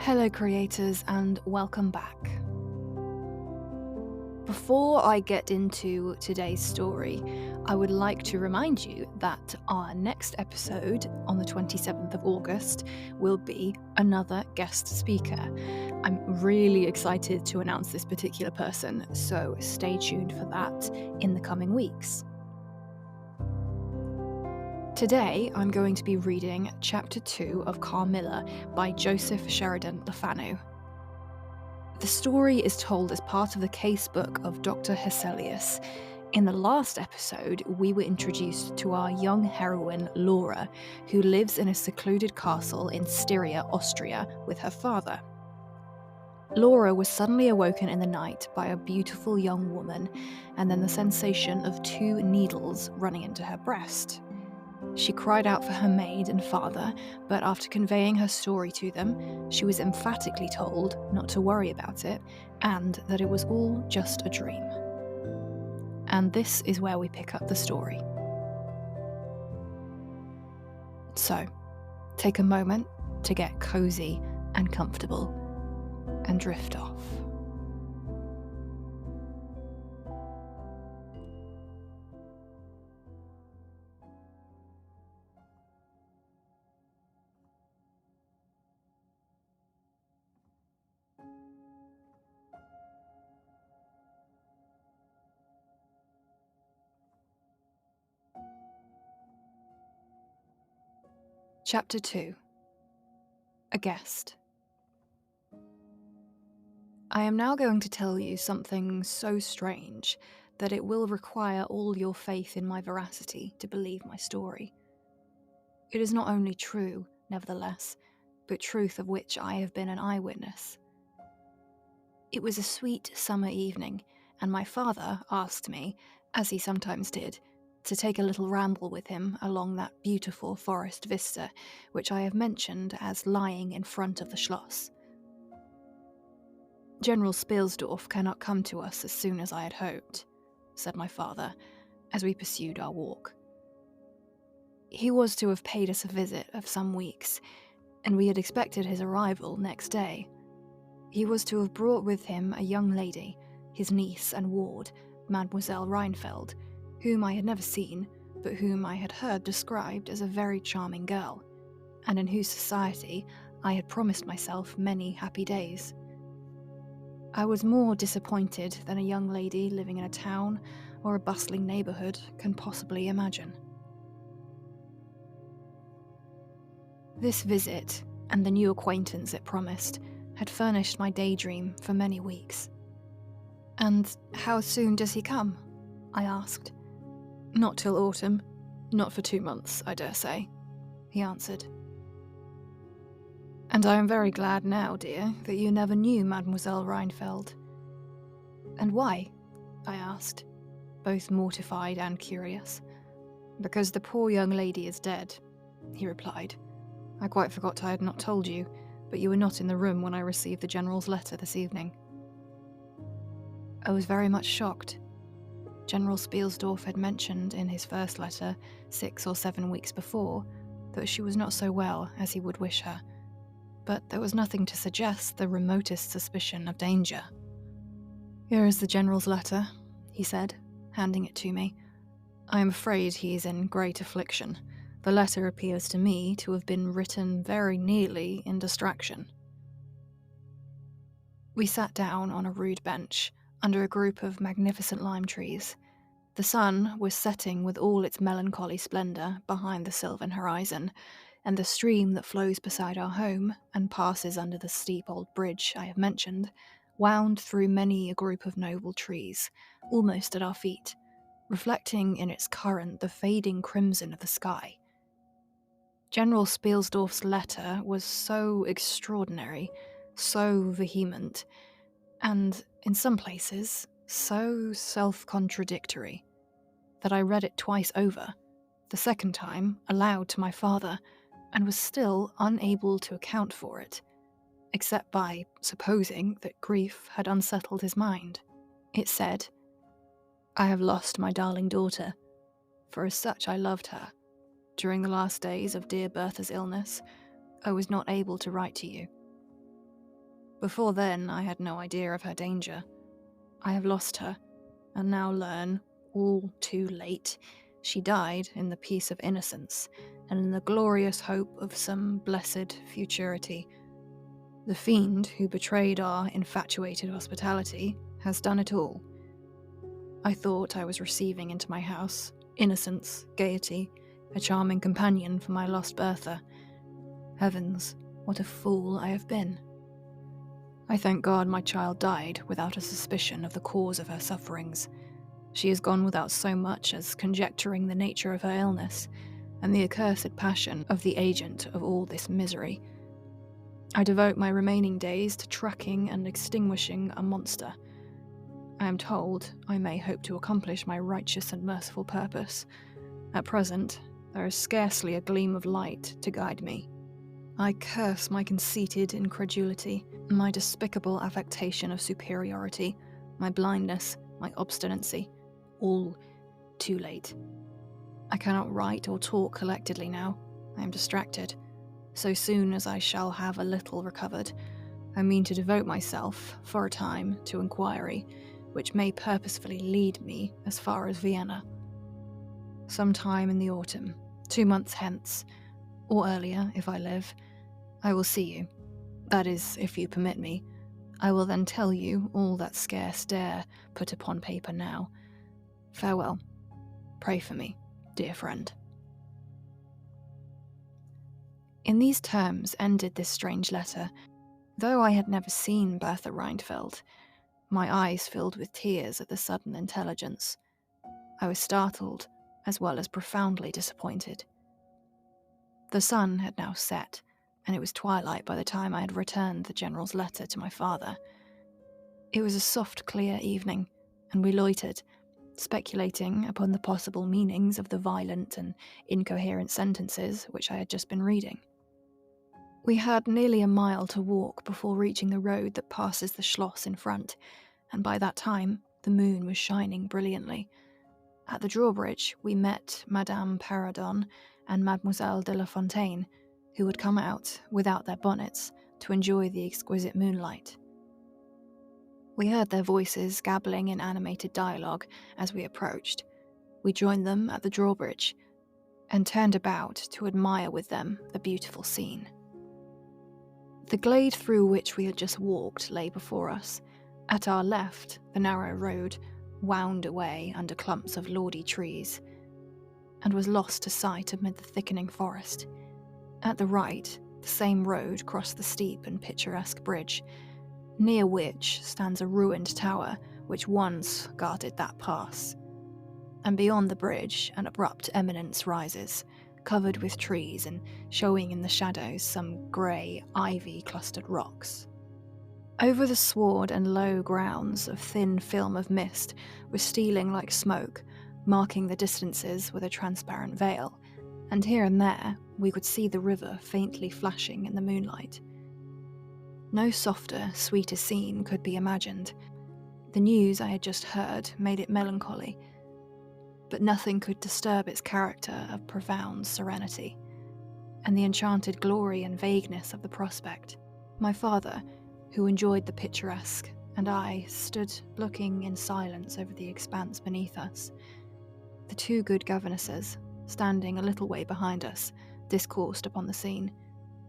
Hello creators and welcome back. Before I get into today's story, I would like to remind you that our next episode on the 27th of August will be another guest speaker. I'm really excited to announce this particular person, so stay tuned for that in the coming weeks. Today, I'm going to be reading Chapter 2 of Carmilla by Joseph Sheridan Le Fanu. The story is told as part of the casebook of Dr. Hesselius. In the last episode, we were introduced to our young heroine, Laura, who lives in a secluded castle in Styria, Austria, with her father. Laura was suddenly awoken in the night by a beautiful young woman, and then the sensation of 2 needles running into her breast. She cried out for her maid and father, but after conveying her story to them, she was emphatically told not to worry about it, and that it was all just a dream. And this is where we pick up the story. So, take a moment to get cozy and comfortable, and drift off. Chapter 2. A Guest. I am now going to tell you something so strange that it will require all your faith in my veracity to believe my story. It is not only true, nevertheless, but truth of which I have been an eyewitness. It was a sweet summer evening, and my father asked me, as he sometimes did, to take a little ramble with him along that beautiful forest vista which I have mentioned as lying in front of the Schloss. General Spielsdorf cannot come to us as soon as I had hoped, said my father, as we pursued our walk. He was to have paid us a visit of some weeks, and we had expected his arrival next day. He was to have brought with him a young lady, his niece and ward, Mademoiselle Reinfeld, whom I had never seen, but whom I had heard described as a very charming girl, and in whose society I had promised myself many happy days. I was more disappointed than a young lady living in a town or a bustling neighbourhood can possibly imagine. This visit, and the new acquaintance it promised, had furnished my daydream for many weeks. "And how soon does he come?" I asked. "Not till autumn. Not for 2 months, I dare say," he answered. "And I am very glad now, dear, that you never knew Mademoiselle Reinfeld." "And why?" I asked, both mortified and curious. "Because the poor young lady is dead," he replied. "I quite forgot I had not told you, but you were not in the room when I received the General's letter this evening." I was very much shocked. General Spielsdorf had mentioned in his first letter, 6 or 7 weeks before, that she was not so well as he would wish her, but there was nothing to suggest the remotest suspicion of danger. "Here is the General's letter," he said, handing it to me. "I am afraid he is in great affliction. The letter appears to me to have been written very nearly in distraction." We sat down on a rude bench, under a group of magnificent lime trees. The sun was setting with all its melancholy splendour behind the sylvan horizon, and the stream that flows beside our home and passes under the steep old bridge I have mentioned wound through many a group of noble trees, almost at our feet, reflecting in its current the fading crimson of the sky. General Spielsdorf's letter was so extraordinary, so vehement, and, in some places, so self-contradictory, that I read it twice over, the second time aloud to my father, and was still unable to account for it, except by supposing that grief had unsettled his mind. It said, "I have lost my darling daughter, for as such I loved her. During the last days of dear Bertha's illness, I was not able to write to you. Before then, I had no idea of her danger. I have lost her, and now learn, all too late, she died in the peace of innocence, and in the glorious hope of some blessed futurity. The fiend who betrayed our infatuated hospitality has done it all. I thought I was receiving into my house innocence, gaiety, a charming companion for my lost Bertha. Heavens, what a fool I have been. I thank God my child died without a suspicion of the cause of her sufferings. She has gone without so much as conjecturing the nature of her illness, and the accursed passion of the agent of all this misery. I devote my remaining days to tracking and extinguishing a monster. I am told I may hope to accomplish my righteous and merciful purpose. At present, there is scarcely a gleam of light to guide me. I curse my conceited incredulity, my despicable affectation of superiority, my blindness, my obstinacy, all too late. I cannot write or talk collectedly now. I am distracted. So soon as I shall have a little recovered, I mean to devote myself, for a time, to inquiry, which may purposefully lead me as far as Vienna. Some time in the autumn, 2 months hence, or earlier if I live, I will see you. That is, if you permit me. I will then tell you all that scarce dare put upon paper now. Farewell. Pray for me, dear friend. In these terms ended this strange letter. Though I had never seen Bertha Reinfeld, my eyes filled with tears at the sudden intelligence. I was startled, as well as profoundly disappointed. The sun had now set, and it was twilight by the time I had returned the General's letter to my father. It was a soft, clear evening, and we loitered, speculating upon the possible meanings of the violent and incoherent sentences which I had just been reading. We had nearly a mile to walk before reaching the road that passes the Schloss in front, and by that time the moon was shining brilliantly. At the drawbridge we met Madame Perrodon and Mademoiselle de La Fontaine, who had come out, without their bonnets, to enjoy the exquisite moonlight. We heard their voices gabbling in animated dialogue as we approached. We joined them at the drawbridge, and turned about to admire with them the beautiful scene. The glade through which we had just walked lay before us. At our left, the narrow road wound away under clumps of lordy trees, and was lost to sight amid the thickening forest. At the right, the same road crossed the steep and picturesque bridge, near which stands a ruined tower which once guarded that pass. And beyond the bridge, an abrupt eminence rises, covered with trees and showing in the shadows some grey, ivy-clustered rocks. Over the sward and low grounds, a thin film of mist was stealing like smoke, marking the distances with a transparent veil, and here and there we could see the river faintly flashing in the moonlight. No softer, sweeter scene could be imagined. The news I had just heard made it melancholy, but nothing could disturb its character of profound serenity, and the enchanted glory and vagueness of the prospect. My father, who enjoyed the picturesque, and I stood looking in silence over the expanse beneath us. The two good governesses, standing a little way behind us, discoursed upon the scene,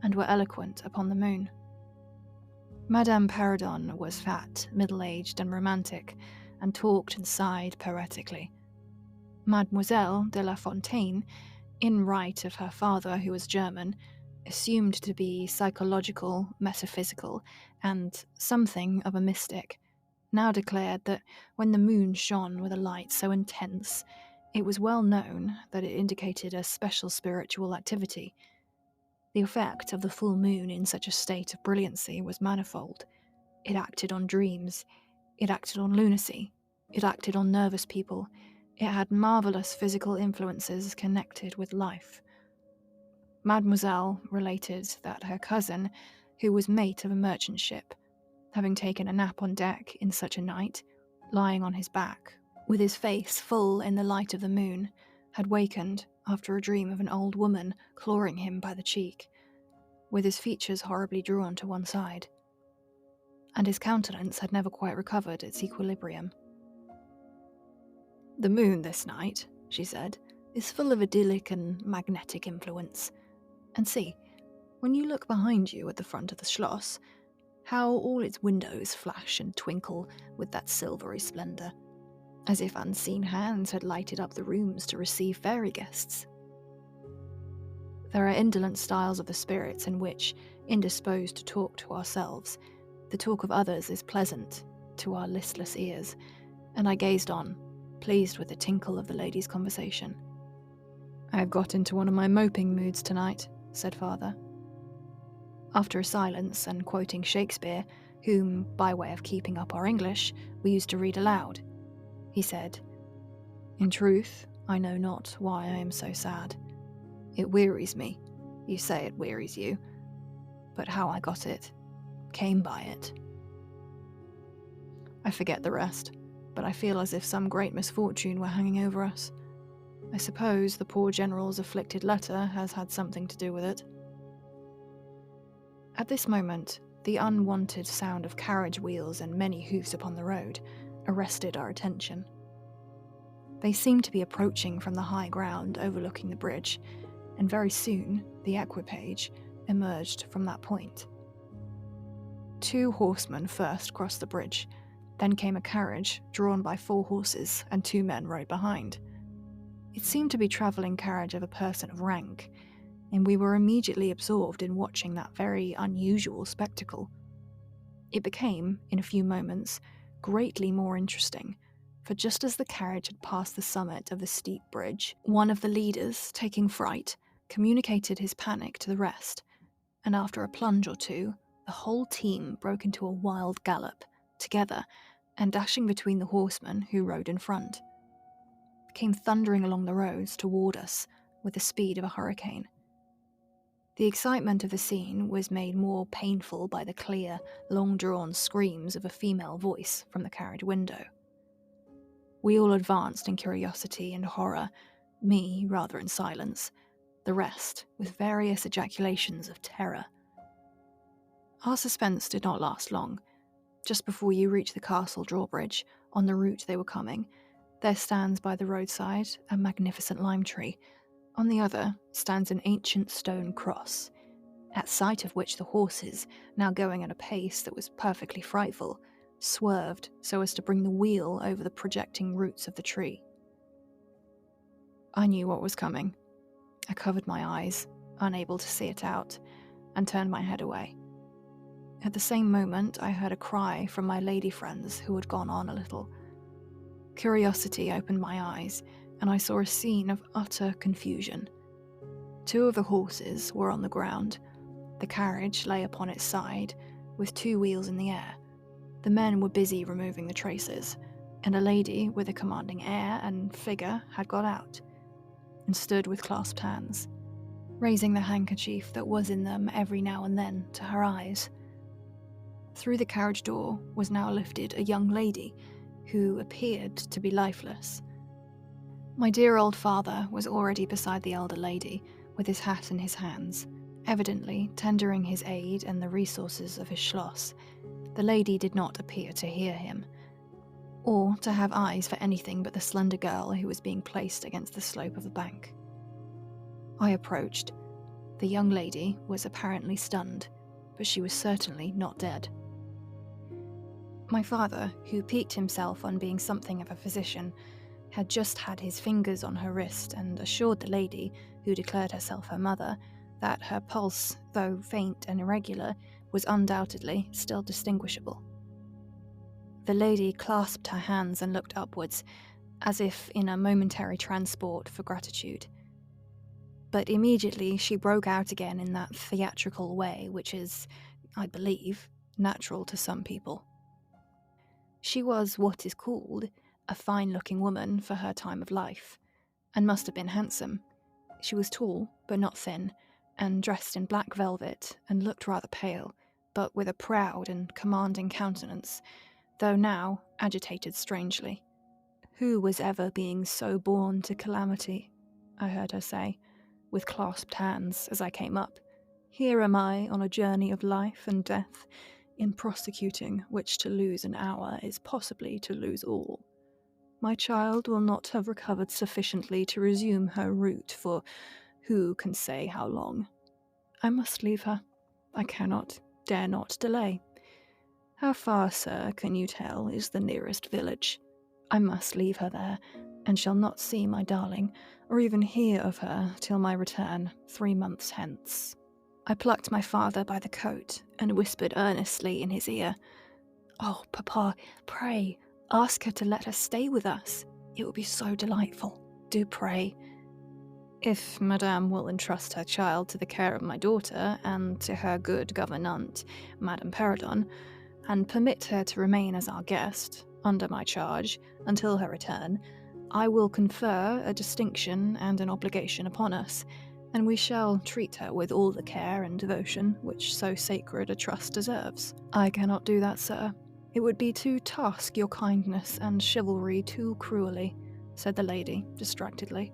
and were eloquent upon the moon. Madame Perrodon was fat, middle-aged and romantic, and talked and sighed poetically. Mademoiselle de La Fontaine, in right of her father who was German, assumed to be psychological, metaphysical, and something of a mystic, now declared that when the moon shone with a light so intense, it was well known that it indicated a special spiritual activity. The effect of the full moon in such a state of brilliancy was manifold. It acted on dreams, it acted on lunacy, it acted on nervous people. It had marvellous physical influences connected with life. Mademoiselle related that her cousin, who was mate of a merchant ship, having taken a nap on deck in such a night, lying on his back, with his face full in the light of the moon, had wakened after a dream of an old woman clawing him by the cheek, with his features horribly drawn to one side. and his countenance had never quite recovered its equilibrium. "The moon this night," she said, "is full of idyllic and magnetic influence. And see, when you look behind you at the front of the schloss, how all its windows flash and twinkle with that silvery splendour, as if unseen hands had lighted up the rooms to receive fairy guests. There are indolent styles of the spirits in which, indisposed to talk to ourselves, the talk of others is pleasant to our listless ears, and I gazed on, pleased with the tinkle of the ladies' conversation. I have got into one of my moping moods tonight," said father. After a silence, and quoting Shakespeare, whom, by way of keeping up our English, we used to read aloud, he said, "In truth, I know not why I am so sad. It wearies me. You say it wearies you. But how I got it, came by it. I forget the rest, but I feel as if some great misfortune were hanging over us. I suppose the poor General's afflicted letter has had something to do with it." At this moment, the unwanted sound of carriage wheels and many hoofs upon the road arrested our attention. They seemed to be approaching from the high ground overlooking the bridge, and very soon the equipage emerged from that point. 2 horsemen first crossed the bridge, then came a carriage drawn by 4 horses, and 2 men rode behind. It seemed to be a travelling carriage of a person of rank, and we were immediately absorbed in watching that very unusual spectacle. It became, in a few moments, greatly more interesting, for just as the carriage had passed the summit of the steep bridge, one of the leaders, taking fright, communicated his panic to the rest, and after a plunge or two, the whole team broke into a wild gallop, together, and dashing between the horsemen who rode in front, came thundering along the roads toward us with the speed of a hurricane. The excitement of the scene was made more painful by the clear, long-drawn screams of a female voice from the carriage window. We all advanced in curiosity and horror, me rather in silence, the rest with various ejaculations of terror. Our suspense did not last long. Just before you reach the castle drawbridge, on the route they were coming, there stands by the roadside a magnificent lime tree. On the other stands an ancient stone cross, at sight of which the horses, now going at a pace that was perfectly frightful, swerved so as to bring the wheel over the projecting roots of the tree. I knew what was coming. I covered my eyes, unable to see it out, and turned my head away. At the same moment, I heard a cry from my lady friends who had gone on a little. Curiosity opened my eyes, and I saw a scene of utter confusion. 2 of the horses were on the ground. The carriage lay upon its side, with 2 wheels in the air. The men were busy removing the traces, and a lady with a commanding air and figure had got out, and stood with clasped hands, raising the handkerchief that was in them every now and then to her eyes. Through the carriage door was now lifted a young lady, who appeared to be lifeless. My dear old father was already beside the elder lady, with his hat in his hands, evidently tendering his aid and the resources of his schloss. The lady did not appear to hear him, or to have eyes for anything but the slender girl who was being placed against the slope of the bank. I approached. The young lady was apparently stunned, but she was certainly not dead. My father, who piqued himself on being something of a physician, had just had his fingers on her wrist and assured the lady, who declared herself her mother, that her pulse, though faint and irregular, was undoubtedly still distinguishable. The lady clasped her hands and looked upwards, as if in a momentary transport for gratitude. But immediately she broke out again in that theatrical way which is, I believe, natural to some people. She was what is called a fine-looking woman for her time of life, and must have been handsome. She was tall, but not thin, and dressed in black velvet, and looked rather pale, but with a proud and commanding countenance, though now agitated strangely. "Who was ever being so born to calamity?" I heard her say, with clasped hands as I came up. "Here am I on a journey of life and death, in prosecuting which to lose an hour is possibly to lose all. My child will not have recovered sufficiently to resume her route for who can say how long. I must leave her. I cannot, dare not delay. How far, sir, can you tell, is the nearest village? I must leave her there, and shall not see my darling, or even hear of her till my return 3 months hence. I plucked my father by the coat, and whispered earnestly in his ear, "Oh, papa, pray, ask her to let us stay with us. It will be so delightful. Do pray." "If Madame will entrust her child to the care of my daughter, and to her good gouvernante, Madame Perrodon, and permit her to remain as our guest, under my charge, until her return, I will confer a distinction and an obligation upon us, and we shall treat her with all the care and devotion which so sacred a trust deserves." "I cannot do that, sir. It would be to task your kindness and chivalry too cruelly," said the lady, distractedly.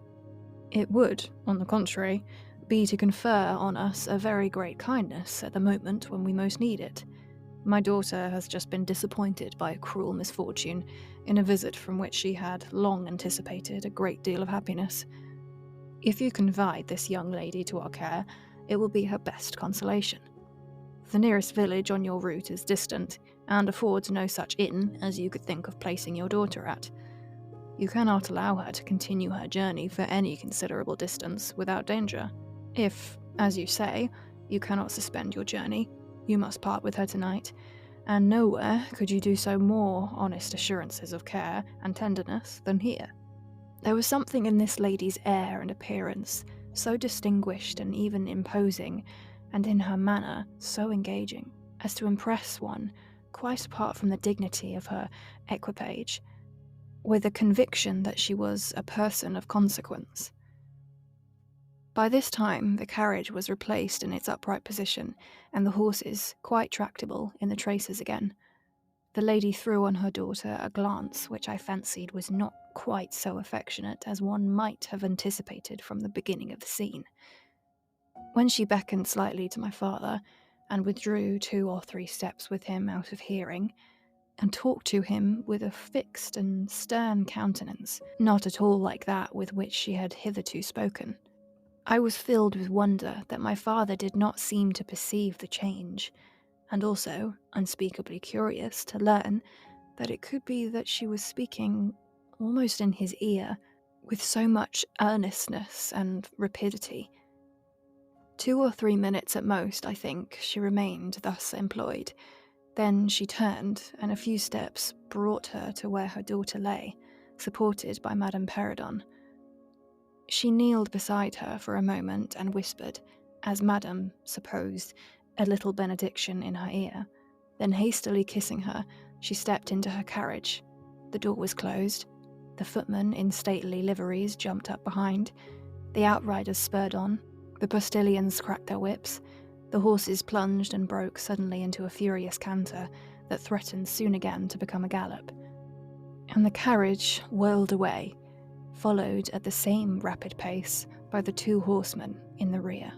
"It would, on the contrary, be to confer on us a very great kindness at the moment when we most need it. My daughter has just been disappointed by a cruel misfortune in a visit from which she had long anticipated a great deal of happiness. If you confide this young lady to our care, it will be her best consolation. The nearest village on your route is distant, and affords no such inn as you could think of placing your daughter at. You cannot allow her to continue her journey for any considerable distance without danger. If, as you say, you cannot suspend your journey, you must part with her tonight, and nowhere could you do so more honest assurances of care and tenderness than here." There was something in this lady's air and appearance, so distinguished and even imposing, and in her manner so engaging, as to impress one, quite apart from the dignity of her equipage, with a conviction that she was a person of consequence. By this time the carriage was replaced in its upright position, and the horses quite tractable in the traces again. The lady threw on her daughter a glance which I fancied was not quite so affectionate as one might have anticipated from the beginning of the scene. When she beckoned slightly to my father, and withdrew 2 or 3 steps with him out of hearing, and talked to him with a fixed and stern countenance, not at all like that with which she had hitherto spoken, I was filled with wonder that my father did not seem to perceive the change, and also unspeakably curious to learn that it could be that she was speaking almost in his ear with so much earnestness and rapidity. 2 or 3 minutes at most, I think, she remained thus employed. Then she turned, and a few steps brought her to where her daughter lay, supported by Madame Perrodon. She kneeled beside her for a moment and whispered, as Madame supposed, a little benediction in her ear. Then hastily kissing her, she stepped into her carriage. The door was closed. The footmen in stately liveries jumped up behind. The outriders spurred on. The postilions cracked their whips. The horses plunged and broke suddenly into a furious canter that threatened soon again to become a gallop. And the carriage whirled away, followed at the same rapid pace by the 2 horsemen in the rear.